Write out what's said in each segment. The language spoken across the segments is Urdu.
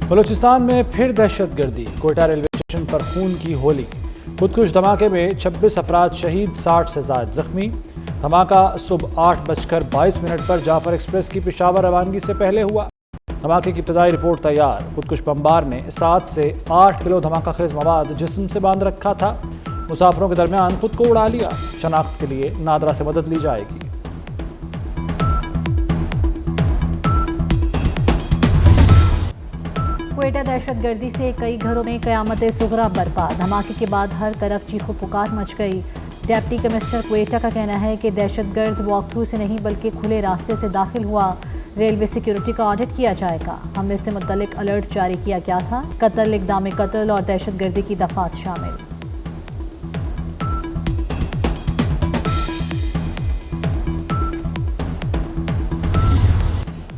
بلوچستان میں پھر دہشت گردی، کوئٹہ ریلوے اسٹیشن پر خون کی ہولی۔ خودکش دھماکے میں 26 افراد شہید، 60 سے زائد زخمی۔ دھماکہ صبح 8:22 پر جعفر ایکسپریس کی پشاور روانگی سے پہلے ہوا۔ دھماکے کی ابتدائی رپورٹ تیار۔ خودکش بمبار نے 7 سے 8 کلو دھماکہ خیز مواد جسم سے باندھ رکھا تھا۔ مسافروں کے درمیان خود کو اڑا لیا۔ شناخت کے لیے نادرہ سے مدد لی جائے گی۔ کوئٹہ دہشت گردی سے کئی گھروں میں قیامت صغریٰ برپا۔ دھماکے کے بعد ہر طرف چیخ و پکار مچ گئی۔ ڈپٹی کمشنر کوئٹہ کا کہنا ہے کہ دہشت گرد واک تھرو سے نہیں بلکہ کھلے راستے سے داخل ہوا۔ ریلوے سیکیورٹی کا آڈٹ کیا جائے گا۔ حملے سے متعلق الرٹ جاری کیا گیا تھا۔ قتل، اقدام قتل اور دہشت گردی کی دفعات شامل۔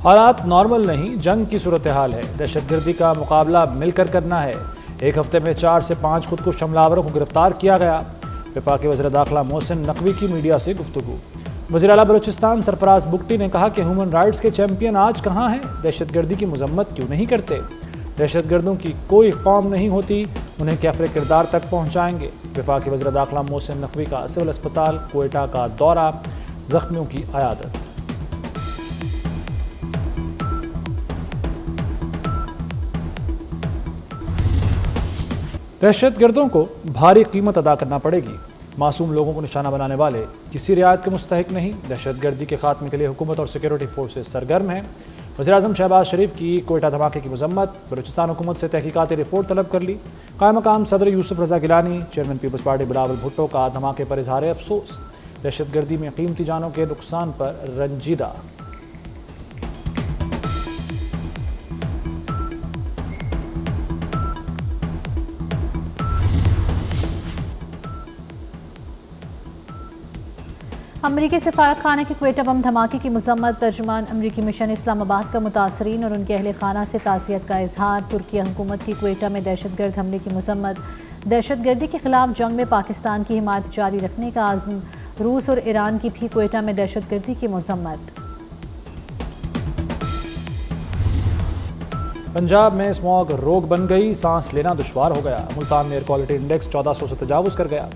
حالات نارمل نہیں، جنگ کی صورتحال ہے۔ دہشت گردی کا مقابلہ مل کر کرنا ہے۔ ایک ہفتے میں 4 سے 5 خودکش حملہ آوروں کو گرفتار کیا گیا۔ وفاقی وزیر داخلہ محسن نقوی کی میڈیا سے گفتگو۔ وزیر اعلیٰ بلوچستان سرفراز بگٹی نے کہا کہ ہیومن رائٹس کے چیمپئن آج کہاں ہیں؟ دہشت گردی کی مذمت کیوں نہیں کرتے؟ دہشت گردوں کی کوئی قوم نہیں ہوتی، انہیں کیفر کردار تک پہنچائیں گے۔ وفاقی وزیر داخلہ محسن نقوی کا سول اسپتال کوئٹہ کا دورہ، زخمیوں کی عیادت۔ دہشت گردوں کو بھاری قیمت ادا کرنا پڑے گی۔ معصوم لوگوں کو نشانہ بنانے والے کسی رعایت کے مستحق نہیں۔ دہشت گردی کے خاتمے کے لیے حکومت اور سیکیورٹی فورسز سرگرم ہیں۔ وزیراعظم شہباز شریف کی کوئٹہ دھماکے کی مذمت۔ بلوچستان حکومت سے تحقیقاتی رپورٹ طلب کر لی۔ قائم مقام صدر یوسف رضا گیلانی، چیئرمین پیپلز پارٹی بلاول بھٹو کا دھماکے پر اظہار افسوس۔ دہشت گردی میں قیمتی جانوں کے نقصان پر رنجیدہ۔ امریکی سفارت خانہ کے کوئٹہ بم دھماکے کی مذمت۔ ترجمان امریکی مشن اسلام آباد کا متاثرین اور ان کے اہل خانہ سے تعزیت کا اظہار۔ ترکیہ حکومت کی کوئٹہ میں دہشت گرد حملے کی مذمت۔ دہشت گردی کے خلاف جنگ میں پاکستان کی حمایت جاری رکھنے کا عزم۔ روس اور ایران کی بھی کوئٹہ میں دہشت گردی کی مذمت۔ پنجاب میں اسموگ روگ بن گئی، سانس لینا دشوار ہو گیا۔ ملتان میں ایئر کوالٹی انڈیکس 1400 سے تجاوز کر گیا۔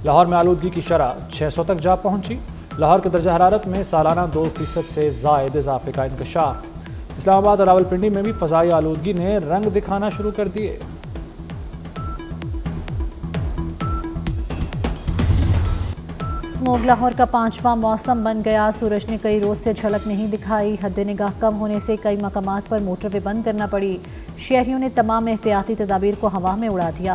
لاہور میں آلودگی کی شرح 600 تک جا پہنچی۔ لاہور کے درجہ حرارت میں سالانہ 2% سے زائد اضافے کا انکشاف۔ اسلام آباد اور راولپنڈی میں بھی فضائی آلودگی نے رنگ دکھانا شروع کر دیے۔ اسموگ لاہور کا 5واں موسم بن گیا۔ سورج نے کئی روز سے جھلک نہیں دکھائی۔ حد نگاہ کم ہونے سے کئی مقامات پر موٹر وے بند کرنا پڑی۔ شہریوں نے تمام احتیاطی تدابیر کو ہوا میں اڑا دیا۔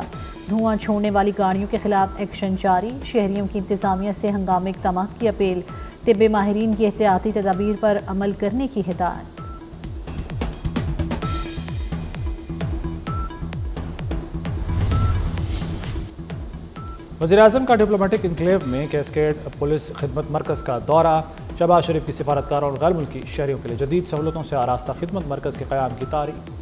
دھواں چھوڑنے والی گاڑیوں کے خلاف ایکشن جاری۔ شہریوں کی انتظامیہ سے ہنگامی اقدامات کی اپیل۔ طبی ماہرین کی احتیاطی تدابیر پر عمل کرنے کی ہدایت۔ وزیراعظم کا ڈپلومیٹک انکلیو میں کیسکیڈ پولیس خدمت مرکز کا دورہ۔ شہباز شریف کی سفارتکاروں اور غیر ملکی شہریوں کے لیے جدید سہولتوں سے آراستہ خدمت مرکز کے قیام کی تعریف۔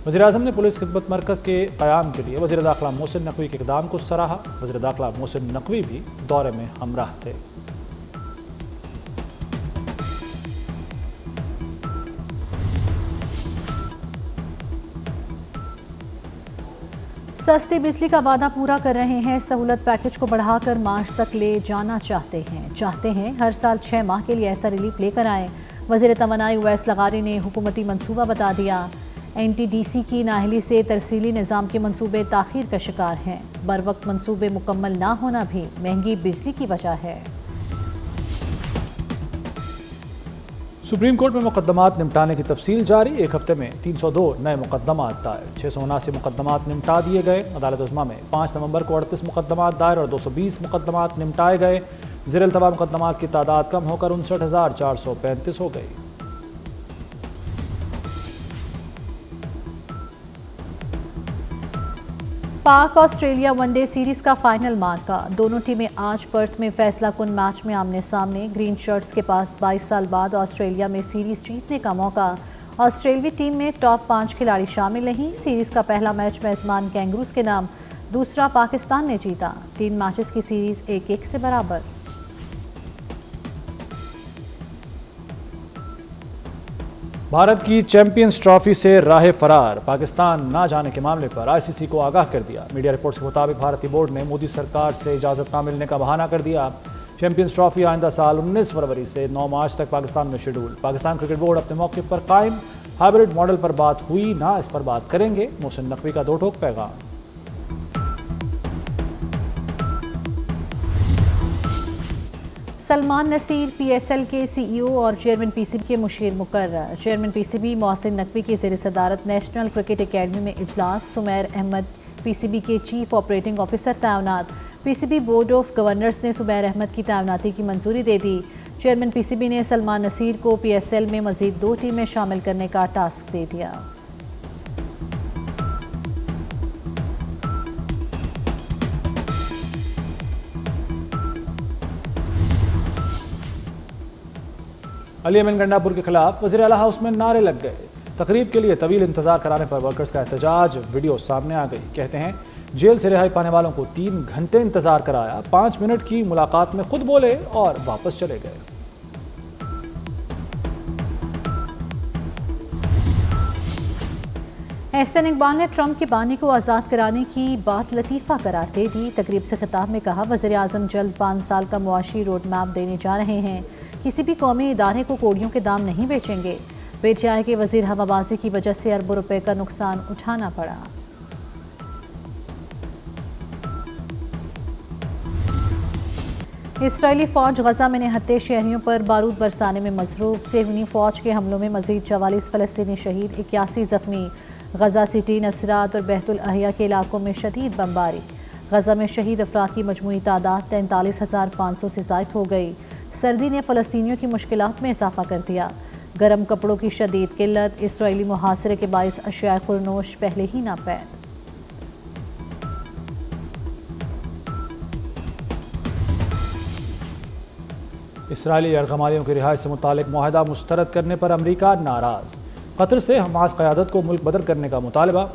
وزیراعظم نے پولیس خدمت مرکز کے قیام کے لیے وزیر داخلہ محسن نقوی کے اقدام کو سراہا۔ وزیر داخلہ محسن نقوی بھی دورے میں ہمراہ تھے۔ سستی بجلی کا وعدہ پورا کر رہے ہیں۔ سہولت پیکج کو بڑھا کر مارچ تک لے جانا چاہتے ہیں ہر سال 6 ماہ کے لیے ایسا ریلیف لے کر آئیں۔ وزیر توانائی اویس لغاری نے حکومتی منصوبہ بتا دیا۔ این ٹی ڈی سی کی نااہلی سے ترسیلی نظام کے منصوبے تاخیر کا شکار ہیں۔ بروقت منصوبے مکمل نہ ہونا بھی مہنگی بجلی کی وجہ ہے۔ سپریم کورٹ میں مقدمات نمٹانے کی تفصیل جاری۔ ایک ہفتے میں 302 نئے مقدمات دائر، 679 مقدمات نمٹا دیے گئے۔ عدالت عظمیٰ میں 5 نومبر کو 38 مقدمات دائر اور 220 مقدمات نمٹائے گئے۔ زیر التوا مقدمات کی تعداد کم ہو کر 59,435 ہو گئی۔ پاک آسٹریلیا ون ڈے سیریز کا فائنل مارکا۔ دونوں ٹیمیں آج پرتھ میں فیصلہ کن میچ میں آمنے سامنے۔ گرین شرٹس کے پاس 22 سال بعد آسٹریلیا میں سیریز جیتنے کا موقع۔ آسٹریلوی ٹیم میں ٹاپ 5 کھلاڑی شامل نہیں۔ سیریز کا پہلا میچ میزبان کینگروز کے نام، دوسرا پاکستان نے جیتا۔ 3 میچز کی سیریز 1-1 سے برابر۔ بھارت کی چیمپئنز ٹرافی سے راہ فرار، پاکستان نہ جانے کے معاملے پر آئی سی سی کو آگاہ کر دیا۔ میڈیا رپورٹس کے مطابق بھارتی بورڈ نے مودی سرکار سے اجازت نہ ملنے کا بہانہ کر دیا۔ چیمپئنز ٹرافی آئندہ سال 19 فروری سے 9 مارچ تک پاکستان میں شیڈول۔ پاکستان کرکٹ بورڈ اپنے موقف پر قائم، ہائبرڈ ماڈل پر بات ہوئی نہ اس پر بات کریں گے، محسن نقوی کا دو ٹوک پیغام۔ Salman Naseer P S L کے سی ای او اور چیئرمین پی سی بی کے مشیر مقرر۔ Chairman P C B Mohsin Naqvi کی زیر صدارت نیشنل کرکٹ اکیڈمی میں اجلاس۔ Sameer Ahmed P C B کے چیف آپریٹنگ آفیسر تعینات۔ P C B board of governors نے سمیر احمد کی تعیناتی کی منظوری دے دی۔ چیئرمین پی سی بی نے سلمان نصیر کو پی ایس ایل میں مزید 2 ٹیمیں شامل کرنے کا ٹاسک دے دیا۔ علی امین گنڈا پور کے خلاف وزیر اعلیٰ ہاؤس میں نعرے لگ گئے۔ تقریب کے لیے طویل انتظار کرانے پر ورکرز کا احتجاج، ویڈیو سامنے آ گئی۔ کہتے ہیں جیل سے رہائی پانے والوں کو 3 گھنٹے انتظار کرایا، 5 منٹ کی ملاقات میں خود بولے اور واپس چلے گئے۔ احسن اقبال نے ٹرمپ کے بانی کو آزاد کرانے کی بات لطیفہ قرار دے دی۔ تقریب سے خطاب میں کہا وزیر اعظم جلد 5 سال کا معاشی روڈ میپ دینے جا رہے ہیں۔ کسی بھی قومی ادارے کو کوڑیوں کے دام نہیں بیچیں گے۔ پی ٹی آئی کے وزیر ہوا بازی کی وجہ سے اربوں روپے کا نقصان اٹھانا پڑا۔ اسرائیلی فوج غزہ میں نہتے شہریوں پر بارود برسانے میں مصروف۔ صہیونی فوج کے حملوں میں مزید 44 فلسطینی شہید، 81 زخمی۔ غزہ سٹی، نصرات اور بیت الاحیاء کے علاقوں میں شدید بمباری۔ غزہ میں شہید افراد کی مجموعی تعداد 43,500 سے زائد ہو گئی۔ سردی نے فلسطینیوں کی مشکلات میں اضافہ کر دیا۔ گرم کپڑوں کی شدید قلت، اسرائیلی محاصرے کے باعث اشیاء خورنوش پہلے ہی ناپید۔ اسرائیلی یرغمالیوں کی رہائی سے متعلق معاہدہ مسترد کرنے پر امریکہ ناراض۔ قطر سے حماس قیادت کو ملک بدر کرنے کا مطالبہ۔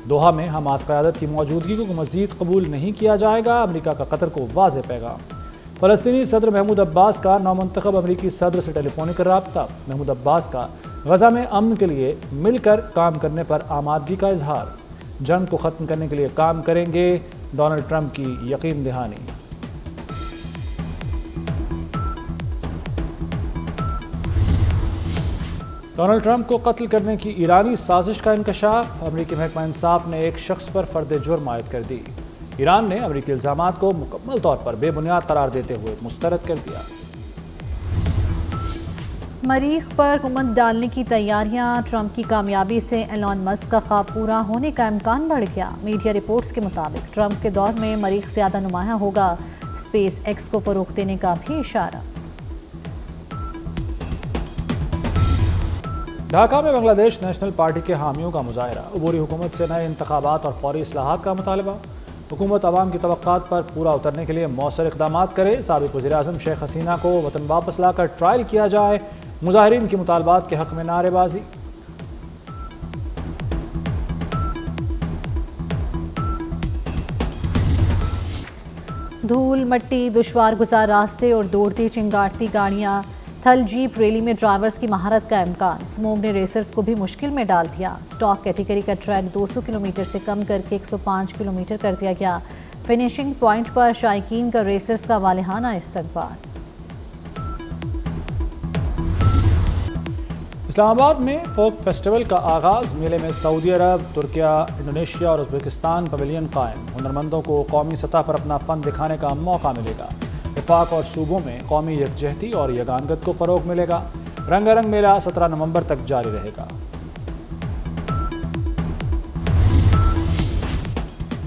دوحہ میں حماس قیادت کی موجودگی کو مزید قبول نہیں کیا جائے گا، امریکہ کا قطر کو واضح پیغام۔ فلسطینی صدر محمود عباس کا نومنتخب امریکی صدر سے ٹیلی فونک رابطہ۔ محمود عباس کا غزہ میں امن کے لیے مل کر کام کرنے پر آمادگی کا اظہار۔ جنگ کو ختم کرنے کے لیے کام کریں گے، ڈونلڈ ٹرمپ کی یقین دہانی۔ ڈونلڈ ٹرمپ کو قتل کرنے کی ایرانی سازش کا انکشاف۔ امریکی محکمہ انصاف نے ایک شخص پر فرد جرم عائد کر دی۔ ایران نے امریکی الزامات کو مکمل طور پر بے بنیاد قرار دیتے ہوئے مسترد کر دیا۔ مریخ پر حکومت ڈالنے کی تیاریاں، ٹرمپ کی کامیابی سے ایلان مسک کا خواب پورا ہونے کا امکان بڑھ گیا۔ میڈیا رپورٹس کے مطابق ٹرمپ کے دور میں مریخ زیادہ نمایاں ہوگا، اسپیس ایکس کو فروغ دینے کا بھی اشارہ۔ ڈھاکہ میں بنگلہ دیش نیشنل پارٹی کے حامیوں کا مظاہرہ۔ عبوری حکومت سے نئے انتخابات اور فوری اصلاحات کا مطالبہ۔ حکومت عوام کی توقعات پر پورا اترنے کے لیے مؤثر اقدامات کرے۔ سابق وزیر اعظم شیخ حسینہ کو وطن واپس لا کر ٹرائل کیا جائے۔ مظاہرین کے مطالبات کے حق میں نعرے بازی۔ دھول، مٹی، دشوار گزار راستے اور دوڑتی چنگاڑتی گاڑیاں، تھل جیپ ریلی میں ڈرائیورز کی مہارت کا امکان۔ اسموگ نے ریسرز کو بھی مشکل میں ڈال دیا۔ سٹاک کیٹیگری کا ٹریک 200 کلومیٹر سے کم کر کے 105 کلومیٹر کر دیا گیا۔ فنیشنگ پوائنٹ پر شائقین کا ریسرز کا والہانہ استقبال۔ اسلام آباد میں فوک فیسٹیول کا آغاز۔ میلے میں سعودی عرب، ترکیہ، انڈونیشیا اور ازبکستان پویلین قائم۔ ہنرمندوں کو قومی سطح پر اپنا فن دکھانے کا موقع ملے گا۔ وفاق اور صوبوں میں قومی یکجہتی اور یگانگت کو فروغ ملے گا۔ رنگا رنگ میلہ 17 نومبر تک جاری رہے گا۔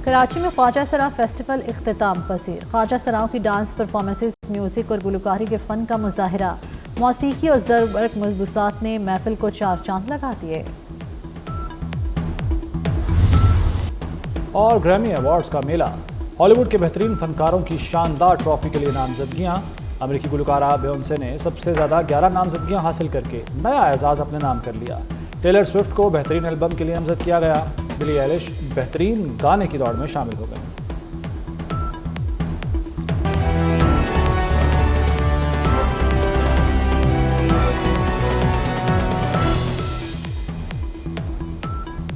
کراچی میں خواجہ سرا فیسٹیول اختتام پذیر۔ خواجہ سراؤں کی ڈانس پرفارمنسز، میوزک اور گلوکاری کے فن کا مظاہرہ۔ موسیقی اور ضرب ورق ملبوسات نے محفل کو 4 چاند لگا دیے۔ اور گریمی ایوارڈز کا میلہ۔ ہالی ووڈ کے بہترین فنکاروں کی شاندار ٹرافی کے لیے نامزدگیاں۔ امریکی گلوکارہ بیونسے نے سب سے زیادہ 11 نامزدگیاں حاصل کر کے نیا اعزاز اپنے نام کر لیا۔ ٹیلر سوئفٹ کو بہترین البم کے لیے نامزد کیا گیا۔ بلی ایلش بہترین گانے کی دوڑ میں شامل ہو گئے۔